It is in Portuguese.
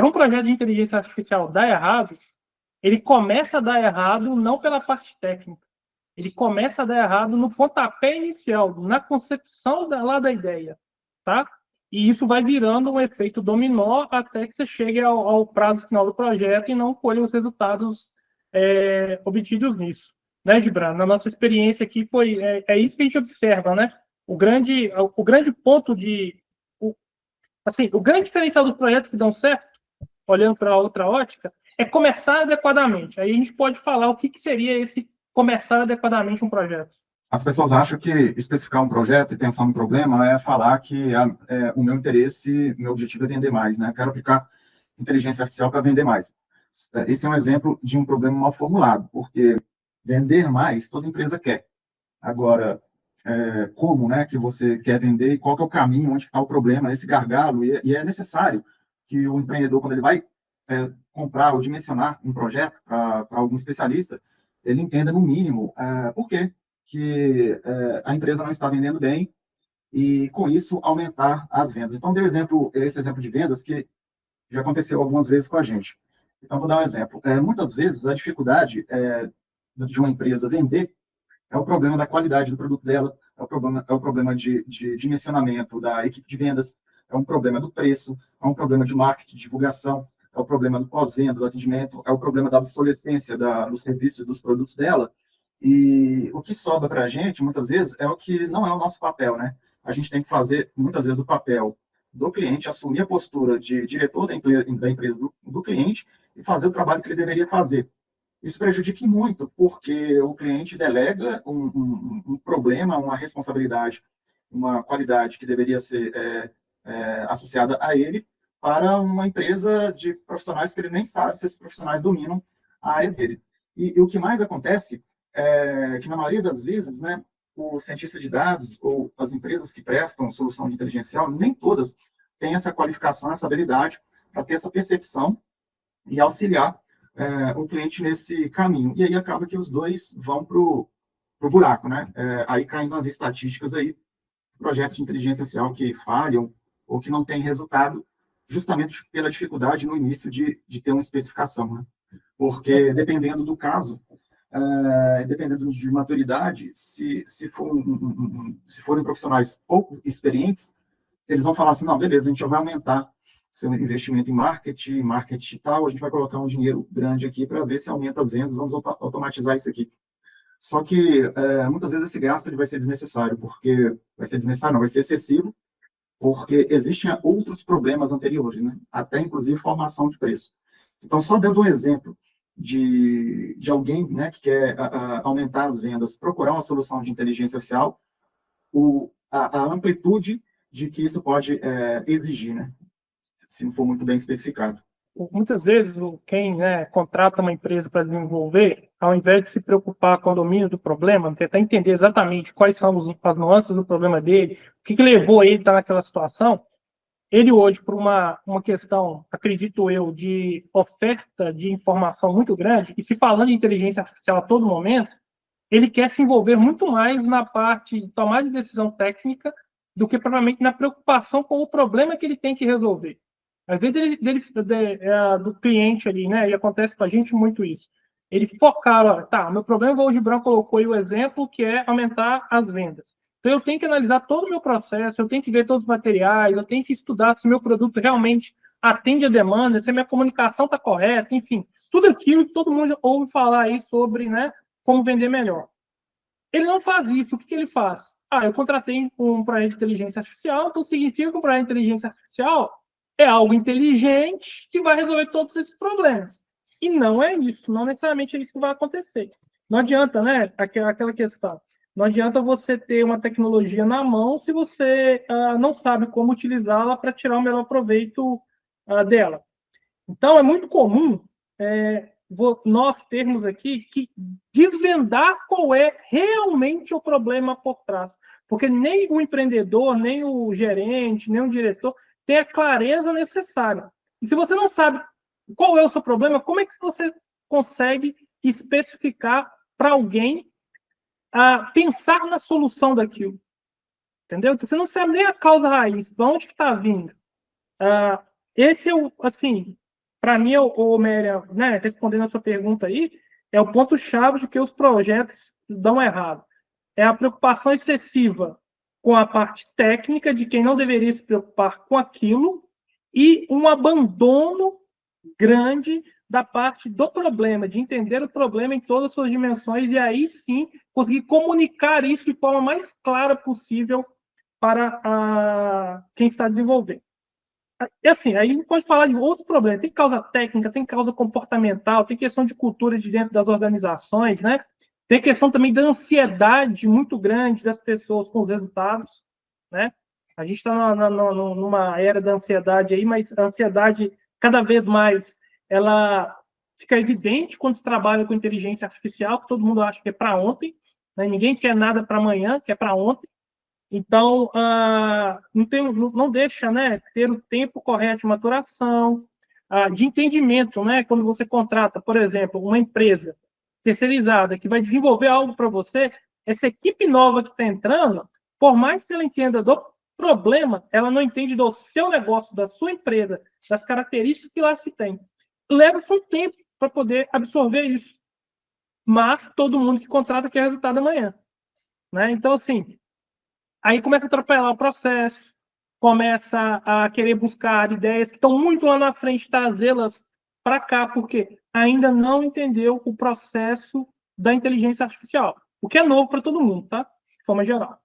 para um projeto de inteligência artificial dar errado, ele começa a dar errado não pela parte técnica. Ele começa a dar errado no pontapé inicial, na concepção lá da ideia, tá? E isso vai virando um efeito dominó até que você chegue ao prazo final do projeto e não colhe os resultados obtidos nisso. Né, Gibran? Na nossa experiência aqui, é isso que a gente observa, né? O grande ponto o grande diferencial dos projetos que dão certo, olhando para outra ótica, é começar adequadamente. Aí a gente pode falar o que seria esse começar adequadamente um projeto. As pessoas acham que especificar um projeto e pensar um problema é falar que o meu interesse, meu objetivo é vender mais, né? Quero aplicar inteligência artificial para vender mais. Esse é um exemplo de um problema mal formulado, porque vender mais toda empresa quer. Agora, como, né, que você quer vender e qual que é o caminho, onde está o problema, esse gargalo, e é necessário que o empreendedor, quando ele vai comprar ou dimensionar um projeto para algum especialista, ele entenda, no mínimo, por quê que a empresa não está vendendo bem e, com isso, aumentar as vendas. Então, dei esse exemplo de vendas que já aconteceu algumas vezes com a gente. Então, vou dar um exemplo. Muitas vezes, a dificuldade de uma empresa vender é o problema da qualidade do produto dela, é o problema de dimensionamento da equipe de vendas, é um problema do preço, é um problema de marketing, de divulgação, é o problema do pós-venda, do atendimento, é o problema da obsolescência do serviço e dos produtos dela. E o que sobra para a gente, muitas vezes, é o que não é o nosso papel, né? A gente tem que fazer, muitas vezes, o papel do cliente, assumir a postura de diretor da empresa do cliente e fazer o trabalho que ele deveria fazer. Isso prejudica muito, porque o cliente delega um problema, uma responsabilidade, uma qualidade que deveria ser associada a ele para uma empresa de profissionais que ele nem sabe se esses profissionais dominam a área dele. E o que mais acontece é que, na maioria das vezes, né, o cientista de dados ou as empresas que prestam solução de inteligência artificial, nem todas têm essa qualificação, essa habilidade para ter essa percepção e auxiliar o cliente nesse caminho. E aí acaba que os dois vão para o buraco, né? Aí caindo nas estatísticas aí, projetos de inteligência artificial que falham ou que não têm resultado, justamente pela dificuldade no início de ter uma especificação, né? Porque, dependendo do caso, dependendo de maturidade, se forem profissionais pouco experientes, eles vão falar assim, não, beleza, a gente já vai aumentar seu investimento em marketing tal, a gente vai colocar um dinheiro grande aqui para ver se aumenta as vendas, vamos automatizar isso aqui. Só que, muitas vezes, esse gasto ele vai ser desnecessário, porque vai ser desnecessário, não, vai ser excessivo, porque existem outros problemas anteriores, né? Até, inclusive, formação de preço. Então, só dando um exemplo de alguém, né, que quer aumentar as vendas, procurar uma solução de inteligência artificial, a amplitude de que isso pode exigir, né? Se não for muito bem especificado. Muitas vezes, quem contrata uma empresa para desenvolver, ao invés de se preocupar com o domínio do problema, tentar entender exatamente quais são as nuances do problema dele, o que levou ele a estar naquela situação, ele hoje, por uma questão, acredito eu, de oferta de informação muito grande, e se falando de inteligência artificial a todo momento, ele quer se envolver muito mais na parte de tomar de decisão técnica do que provavelmente na preocupação com o problema que ele tem que resolver. Às vezes do cliente ali, né? E acontece com a gente muito isso. Ele focar, meu problema, o Gibran colocou aí o exemplo, que é aumentar as vendas. Então, eu tenho que analisar todo o meu processo, eu tenho que ver todos os materiais, eu tenho que estudar se o meu produto realmente atende a demanda, se a minha comunicação está correta, enfim, tudo aquilo que todo mundo ouve falar aí sobre, né, como vender melhor. Ele não faz isso. O que ele faz? Eu contratei um projeto de inteligência artificial, então significa que um projeto de inteligência artificial é algo inteligente que vai resolver todos esses problemas. E não é isso, não necessariamente é isso que vai acontecer. Não adianta, né? Aquela questão. Não adianta você ter uma tecnologia na mão se você não sabe como utilizá-la para tirar o melhor proveito dela. Então, é muito comum nós termos aqui que desvendar qual é realmente o problema por trás. Porque nem o empreendedor, nem o gerente, nem o diretor tem a clareza necessária. E se você não sabe qual é o seu problema, como é que você consegue especificar para alguém pensar na solução daquilo? Entendeu? Então, você não sabe nem a causa raiz, de onde que está vindo. Esse é o, assim, para mim, Méria, né, respondendo a sua pergunta aí, é o ponto-chave de que os projetos dão errado. É a preocupação excessiva com a parte técnica de quem não deveria se preocupar com aquilo e um abandono grande da parte do problema, de entender o problema em todas as suas dimensões e aí sim conseguir comunicar isso de forma mais clara possível para quem está desenvolvendo. E assim, aí a gente pode falar de outros problemas. Tem causa técnica, tem causa comportamental, tem questão de cultura de dentro das organizações, né? Tem questão também da ansiedade muito grande das pessoas com os resultados, né? A gente está numa era da ansiedade aí, mas a ansiedade cada vez mais ela fica evidente quando se trabalha com inteligência artificial, que todo mundo acha que é para ontem, né? Ninguém quer nada para amanhã, que é para ontem. Então, não deixa, né, ter o tempo correto de maturação, de entendimento, né, quando você contrata, por exemplo, uma empresa terceirizada que vai desenvolver algo para você, essa equipe nova que está entrando, por mais que ela entenda do problema, ela não entende do seu negócio, da sua empresa, das características que lá se tem. Leva-se um tempo para poder absorver isso, mas todo mundo que contrata quer resultado amanhã, né? Então, assim, aí começa a atropelar o processo, começa a querer buscar ideias que estão muito lá na frente, trazê-las para cá, porque ainda não entendeu o processo da inteligência artificial, o que é novo para todo mundo, tá? De forma geral.